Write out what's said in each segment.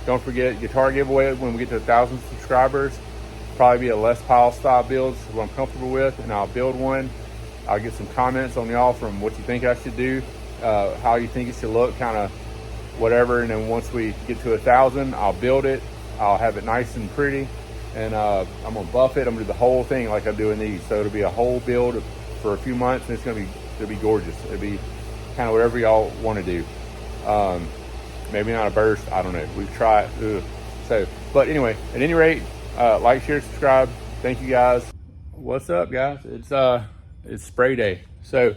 Don't forget, guitar giveaway when we get to 1,000 subscribers. Probably be a Les Powell style build, what I'm comfortable with, and I'll build one. I'll get some comments on y'all from what you think I should do, how you think it should look, kind of whatever. And then once we get to 1,000, I'll build it. I'll have it nice and pretty, and I'm gonna buff it. I'm gonna do the whole thing like I'm doing these. So it'll be a whole build for a few months, and it'll be gorgeous. It'll be kind of whatever y'all want to do. Maybe not a burst, I don't know. We've tried. So, but anyway, at any rate, like, share, subscribe. Thank you guys. What's up, guys? It's spray day. So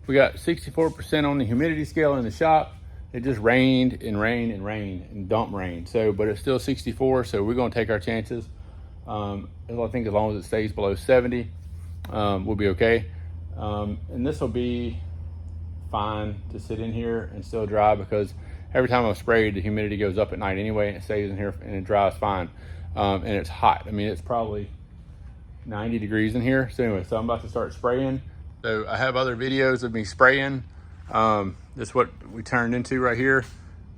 we got 64% on the humidity scale in the shop. It just rained and rained and rained and dump rain. So, but it's still 64. So we're gonna take our chances. I think as long as it stays below 70, we'll be okay. And this will be fine to sit in here and still dry, because every time I've sprayed, the humidity goes up at night anyway, and it stays in here and it dries fine. And it's hot. I mean, it's probably 90 degrees in here. So anyway, so I'm about to start spraying. So I have other videos of me spraying. This is what we turned into right here.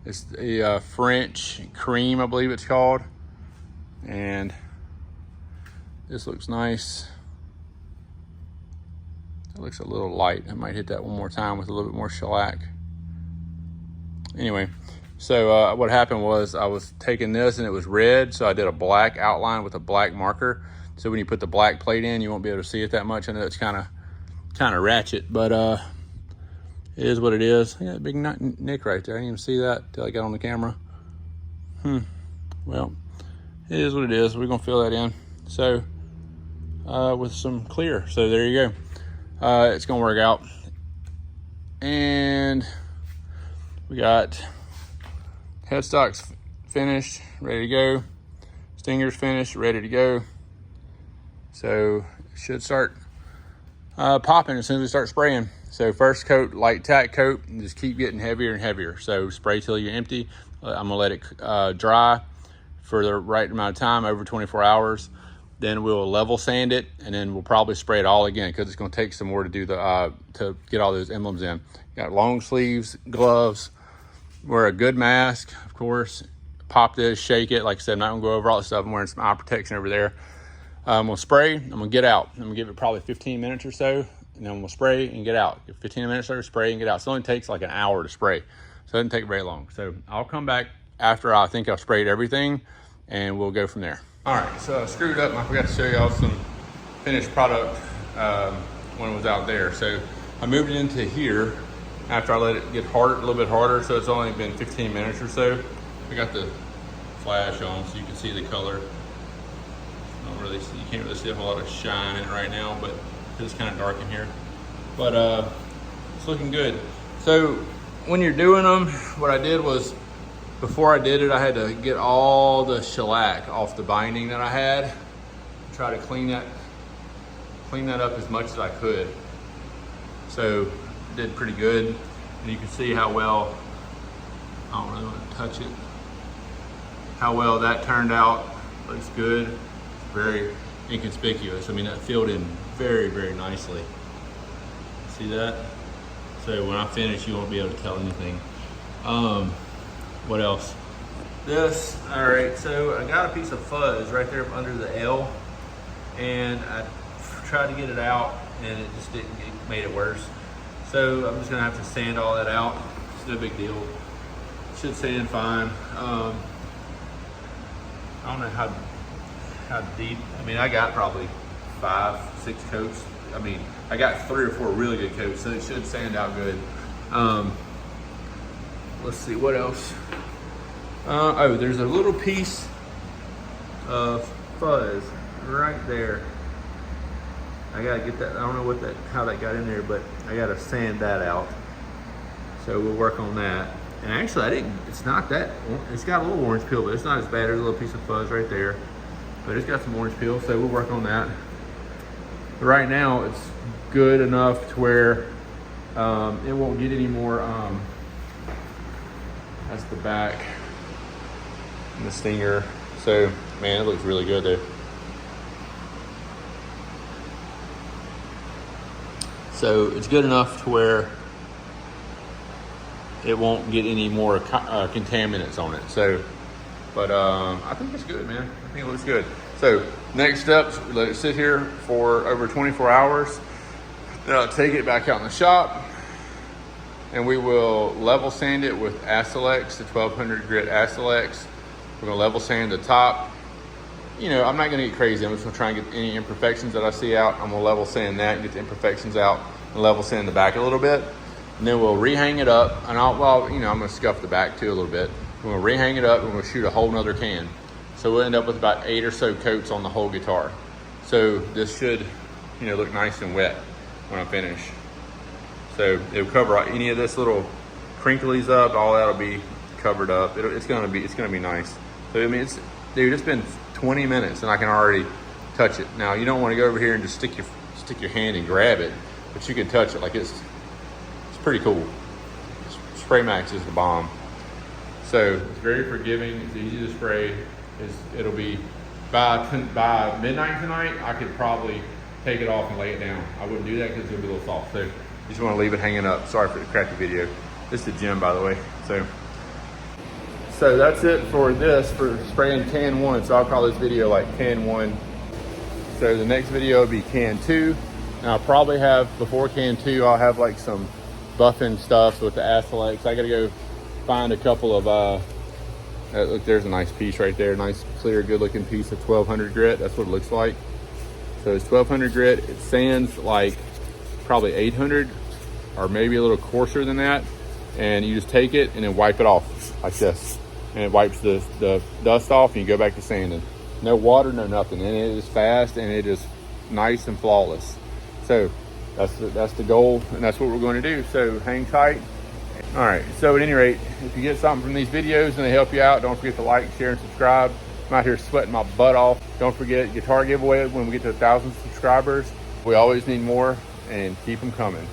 It's the French cream, I believe it's called. And this looks nice. It looks a little light. I might hit that one more time with a little bit more shellac. Anyway, so what happened was I was taking this and it was red, so I did a black outline with a black marker. So when you put the black plate in, you won't be able to see it that much. I know it's kind of ratchet, but it is what it is. I got a big nick right there. I didn't even see that till I got on the camera. Well, it is what it is. We're gonna fill that in. So with some clear. So there you go. It's gonna work out. And we got headstocks finished, ready to go. Stingers finished, ready to go. So it should start popping as soon as we start spraying. So first coat, light tack coat, and just keep getting heavier and heavier. So spray till you're empty. I'm gonna let it dry for the right amount of time, over 24 hours. Then we'll level sand it, and then we'll probably spray it all again, because it's gonna take some more to do to get all those emblems in. Got long sleeves, gloves, wear a good mask, of course. Pop this, shake it. Like I said, I'm not gonna go over all the stuff. I'm wearing some eye protection over there. I'm gonna spray, I'm gonna get out. I'm gonna give it probably 15 minutes or so, and then we'll spray and get out. 15 minutes or so, spray and get out. So it only takes like an hour to spray. So it doesn't take very long. So I'll come back after I think I've sprayed everything, and we'll go from there. All right, so I screwed up and I forgot to show y'all some finished product when it was out there. So I moved it into here after I let it get harder, a little bit harder. So it's only been 15 minutes or so. I got the flash on so you can see the color. You can't really see a whole lot of shine in it right now, but it's kind of dark in here. But it's looking good. So when you're doing them, what I did was, before I did it, I had to get all the shellac off the binding that I had. Try to clean that up as much as I could. So I did pretty good, and you can see how well, I don't really want to touch it, how well that turned out. Looks good. Very inconspicuous. I mean, that filled in very, very nicely. See that? So when I finish, you won't be able to tell anything. What else? This, all right, so I got a piece of fuzz right there under the L, and I tried to get it out, and it just didn't, it made it worse. So I'm just gonna have to sand all that out. It's no big deal. Should sand fine. I don't know how deep. I mean, I got probably 5-6 coats. I mean, I got 3 or 4 really good coats, so it should sand out good. Let's see, what else? Oh, there's a little piece of fuzz right there. I gotta get that. I don't know how that got in there, but I gotta sand that out. So we'll work on that. And actually, it's not that, it's got a little orange peel, but it's not as bad. There's a little piece of fuzz right there, but it's got some orange peel, so we'll work on that. But right now, it's good enough to where it won't get any more. That's the back and the stinger. So, man, it looks really good there. So it's good enough to where it won't get any more contaminants on it. So But I think it's good, man. I think it looks good. So next steps, let it sit here for over 24 hours. Then I'll take it back out in the shop, and we will level sand it with Acelex, the 1200 grit Acelex. We're gonna level sand the top. You know, I'm not gonna get crazy. I'm just gonna try and get any imperfections that I see out. I'm gonna level sand that and get the imperfections out, and level sand the back a little bit. And then we'll rehang it up, and I'm gonna scuff the back too a little bit. We'll rehang it up, and we'll shoot a whole nother can. So we'll end up with about 8 or so coats on the whole guitar. So this should, look nice and wet when I finish. So it'll cover any of this little crinklies up. All that'll be covered up. It's gonna be nice. So I mean, it's been 20 minutes, and I can already touch it. Now you don't want to go over here and just stick your hand and grab it, but you can touch it. Like it's pretty cool. Spraymax is the bomb. So it's very forgiving. It's easy to spray. It'll be by midnight tonight. I could probably take it off and lay it down. I wouldn't do that because it's gonna be a little soft. So you just want to leave it hanging up. Sorry for the crappy video. This is the gym, by the way. So that's it for spraying can 1. So I'll call this video like can 1. So the next video will be can 2. And I'll probably have, before can 2, I'll have like some buffing stuff with the Acelex. I gotta go find a couple of, look, there's a nice piece right there. Nice, clear, good looking piece of 1200 grit. That's what it looks like. So it's 1200 grit. It sands like probably 800 or maybe a little coarser than that. And you just take it and then wipe it off like this. And it wipes the dust off, and you go back to sanding. No water, no nothing. And it is fast, and it is nice and flawless. So that's the goal, and that's what we're going to do. So hang tight. All right, so at any rate, if you get something from these videos and they help you out, don't forget to like, share, and subscribe. I'm out here sweating my butt off. Don't forget guitar giveaway when we get to 1,000 subscribers. We always need more, and keep them coming.